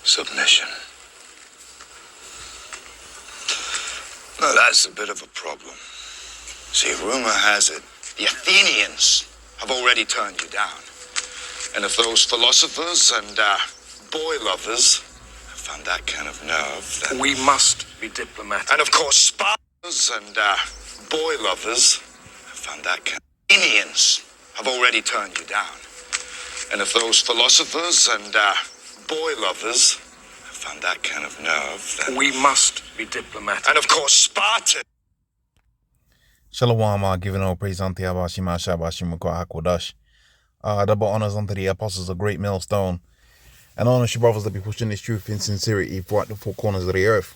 Submission. Now that's a bit of a problem. See, rumor has it, the Athenians have already turned you down. And if those philosophers and boy lovers have found that kind of nerve, then... We must be diplomatic. And of course, Spartans and boy lovers have found that kind of... Athenians have already turned you down. And if those philosophers and boy lovers have found that kind of nerve, then... We must be diplomatic. And of course, Spartans... Shalom, giving all praise unto Yahweh Hakodash. Double honors unto the apostles, a great millstone. And honors your brothers that be pushing this truth in sincerity throughout the four corners of the earth.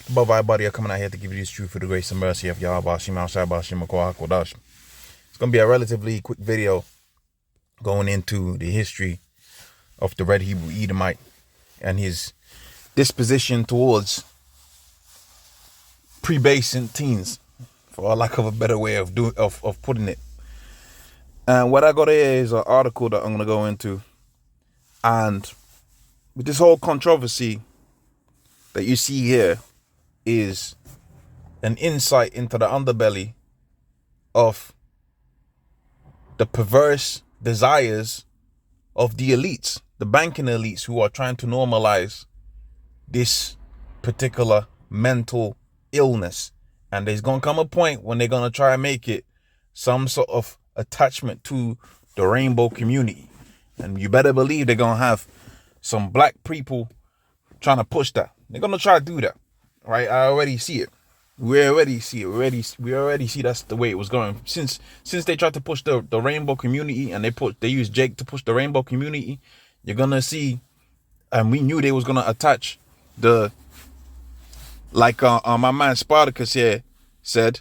Above everybody are coming out here to give you this truth for the grace and mercy of Yahweh Hakodash. It's going to be a relatively quick video going into the history of the Red Hebrew Edomite and his disposition towards pre-basing teens, for lack of a better way of putting it. And what I got here is an article that I'm going to go into. And with this whole controversy that you see here is an insight into the underbelly of the perverse desires of the elites, the banking elites, who are trying to normalize this particular mental illness. And there's going to come a point when they're going to try and make it some sort of attachment to the rainbow community. And you better believe they're going to have some black people trying to push that. They're going to try to do that. Right? I already see it. We already see it. We already see that's the way it was going. Since they tried to push the rainbow community, and they used Jake to push the rainbow community, you're going to see, and we knew they was going to attach the, like my man Spartacus here said.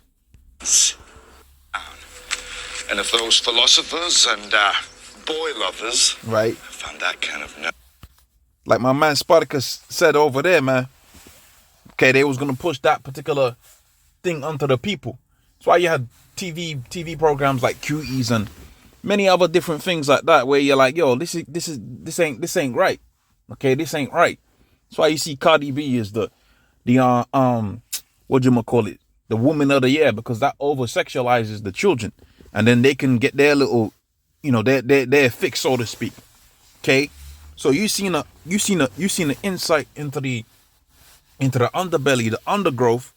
And if those philosophers and boy lovers, right, found that kind of nerve. Like my man Spartacus said over there, man. Okay, they was gonna push that particular thing onto the people. That's why you had TV programs like Cuties and many other different things like that, where you're like, yo, this ain't right. Okay, this ain't right. That's why you see Cardi B is the what you call it, the woman of the year, because that over sexualizes the children, and then they can get their little, their fix, so to speak. Okay, so you seen an insight into the underbelly, the undergrowth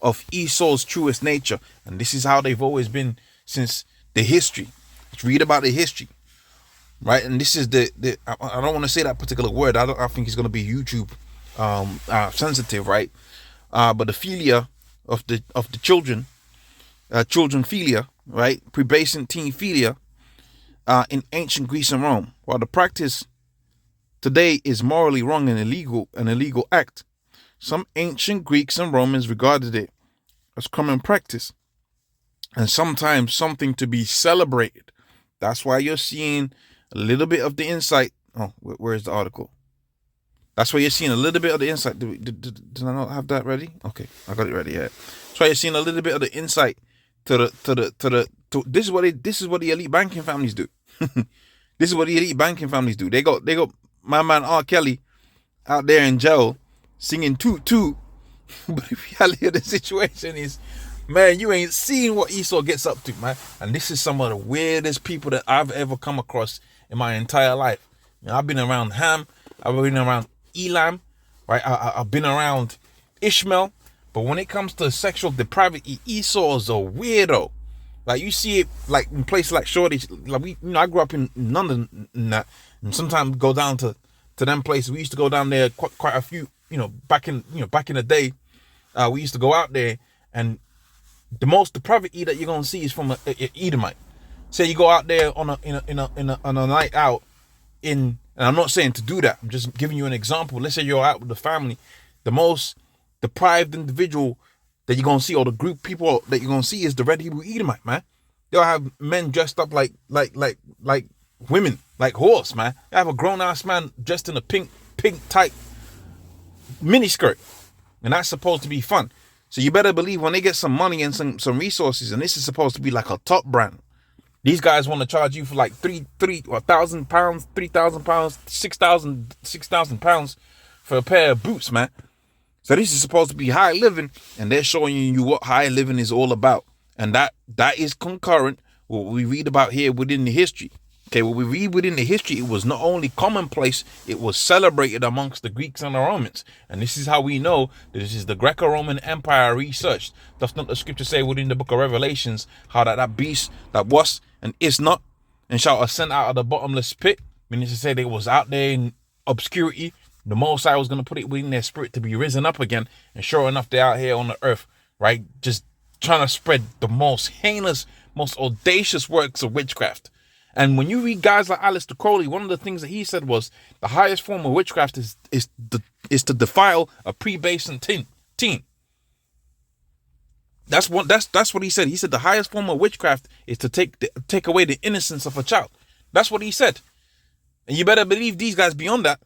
of Esau's truest nature, and this is how they've always been since the history. Let's read about the history, right? And this is the I don't want to say that particular word. I think it's going to be YouTube sensitive, right? But the philia of the children philia, right? Pre-basing teen philia in ancient Greece and Rome. While the practice today is morally wrong and an illegal act, some ancient Greeks and Romans regarded it as common practice and sometimes something to be celebrated. That's why you're seeing a little bit of the insight. Oh, where's the article? That's why you're seeing a little bit of the insight. Did I not have that ready? Okay, I got it ready. Yeah. That's why you're seeing a little bit of the insight to this is what the elite banking families do. This is what the elite banking families do. They got my man R. Kelly out there in jail singing toot toot. But the reality of the situation is, man, you ain't seen what Esau gets up to, man. And this is some of the weirdest people that I've ever come across in my entire life. I've been around Ham, I've been around Elam, right? I've been around Ishmael, but when it comes to sexual depravity, Esau is a weirdo. Like, you see it like in places like Shoreditch. Like I grew up in London and that, and sometimes go down to them places. We used to go down there quite a few, back in the day. We used to go out there, and the most depravity that you're gonna see is from a Edomite. Say you go out there on a night out and I'm not saying to do that. I'm just giving you an example. Let's say you're out with the family. The most deprived individual that you're gonna see, or the group of people that you're gonna see, is the Red Hebrew Edomite, man. They'll have men dressed up like women, like horse, man. They have a grown ass man dressed in a pink tight miniskirt, and that's supposed to be fun. So you better believe when they get some money and some resources, and this is supposed to be like a top brand, these guys want to charge you for like £1,000, £3,000, £6,000 pounds for a pair of boots, man. So this is supposed to be high living, and they're showing you what high living is all about. And that is concurrent with what we read about here within the history. Okay, what we read within the history, it was not only commonplace, it was celebrated amongst the Greeks and the Romans. And this is how we know that this is the Greco-Roman Empire researched. Does not the scripture say within the book of Revelations how that beast that was and is not and shall ascend out of the bottomless pit, meaning to say they was out there in obscurity. The Most High was going to put it within their spirit to be risen up again. And sure enough, they're out here on the earth, right? Just trying to spread the most heinous, most audacious works of witchcraft. And when you read guys like Aleister Crowley, one of the things that he said was the highest form of witchcraft is to defile a pre-basement teen. That's what he said. He said the highest form of witchcraft is to take away the innocence of a child. That's what he said. And you better believe these guys beyond that,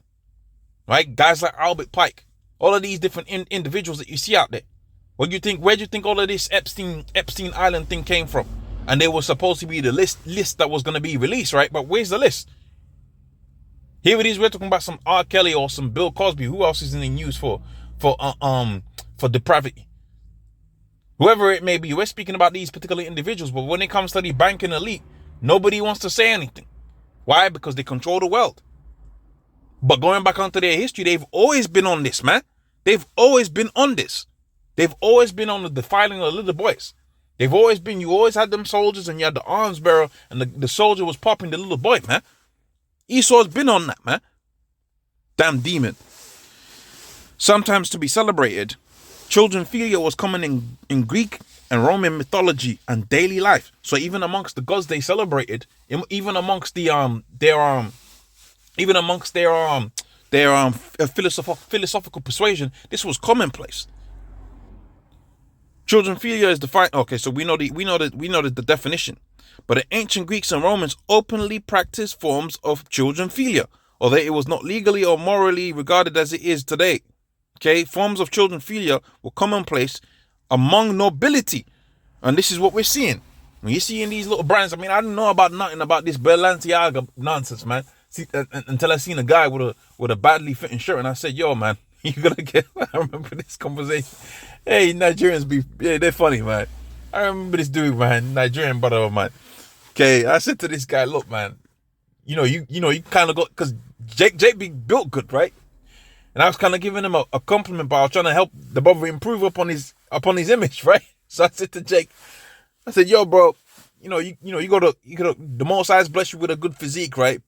right? Guys like Albert Pike, all of these different individuals that you see out there. What do you think? Where do you think all of this Epstein Island thing came from? And they were supposed to be the list that was going to be released, right? But where's the list? Here it is. We're talking about some R. Kelly or some Bill Cosby. Who else is in the news for depravity? Whoever it may be, we're speaking about these particular individuals. But when it comes to the banking elite, nobody wants to say anything. Why? Because they control the world. But going back onto their history, they've always been on this, man. They've always been on this. They've always been on the defiling of little boys. They've always been, you always had them soldiers and you had the arms bearer and the soldier was popping the little boy, man. Esau's been on that, man. Damn demon. Sometimes to be celebrated, children philia was common in Greek and Roman mythology and daily life. So even amongst the gods they celebrated, even amongst their philosophical persuasion, this was commonplace. Children philia is defined. Okay, so we know the definition. But the ancient Greeks and Romans openly practiced forms of children philia, although it was not legally or morally regarded as it is today. Okay, forms of children philia were commonplace among nobility, and this is what we're seeing. When you're seeing these little brands, I mean, I didn't know about nothing about this Balenciaga nonsense, man. See, until I seen a guy with a badly fitting shirt, and I said, "Yo, man, you gonna get?" I remember this conversation. Hey, Nigerians they're funny, man. I remember this dude, man, Nigerian brother of mine. Okay, I said to this guy, "Look, man, you kind of got because Jake be built good, right?" And I was kind of giving him a compliment, but I was trying to help the brother improve upon his image, right? So I said to Jake, I said, "Yo, bro, you gotta the Most High bless you with a good physique, right?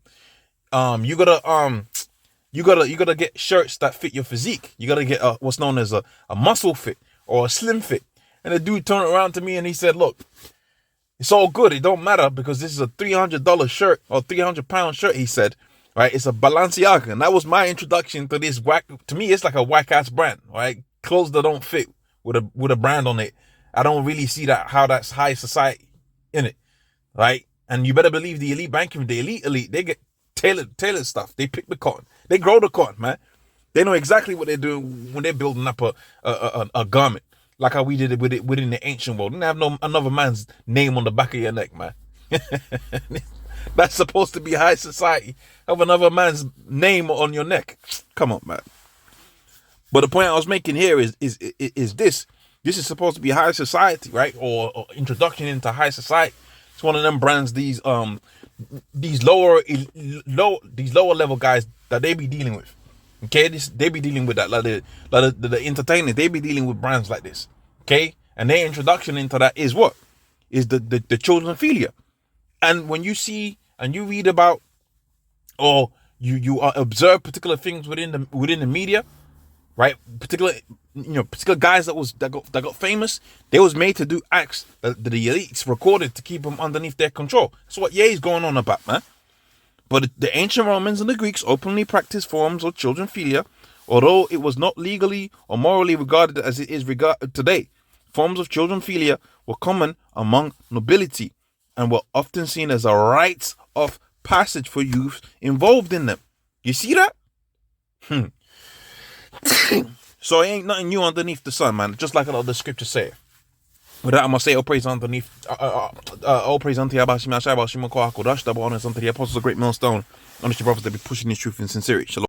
You gotta get shirts that fit your physique. You gotta get what's known as a muscle fit or a slim fit." And the dude turned around to me and he said, "Look, it's all good. It don't matter because this is a $300 shirt or £300 shirt," he said. Right? It's a Balenciaga. And that was my introduction to this whack. To me, it's like a whack ass brand, right? Clothes that don't fit with a brand on it. I don't really see how that's high society in it. Right? And you better believe the elite banking, the elite, they get tailored stuff. They pick the cotton. They grow the cotton, man. They know exactly what they're doing when they're building up a garment. Like how we did it within the ancient world. Didn't have another man's name on the back of your neck, man. That's supposed to be high society. Have another man's name on your neck. Come on, man. But the point I was making here is this. This is supposed to be high society, right? Or introduction into high society. It's one of them brands. These lower level guys that they be dealing with. Okay, they be dealing with that. Like the entertainers, they be dealing with brands like this. Okay, and their introduction into that is what? Is the children philia. And when you see and you read about or you observe particular things within the media, right? Particular guys that got famous, they was made to do acts that the elites recorded to keep them underneath their control. That's what Ye's going on about, man. But the ancient Romans and the Greeks openly practiced forms of children philia, although it was not legally or morally regarded as it is regarded today. Forms of children philia were common among nobility and were often seen as a rite of passage for youth involved in them. You see that? So it ain't nothing new underneath the sun, man. Just like a lot of the scriptures say. With that, I'm going to say all praise unto Yahweh Shema Shai, Baal Shema Koach Kodash, double honors unto the apostles of Great Millstone, honest your brothers that be pushing this truth in sincerity. Shalom.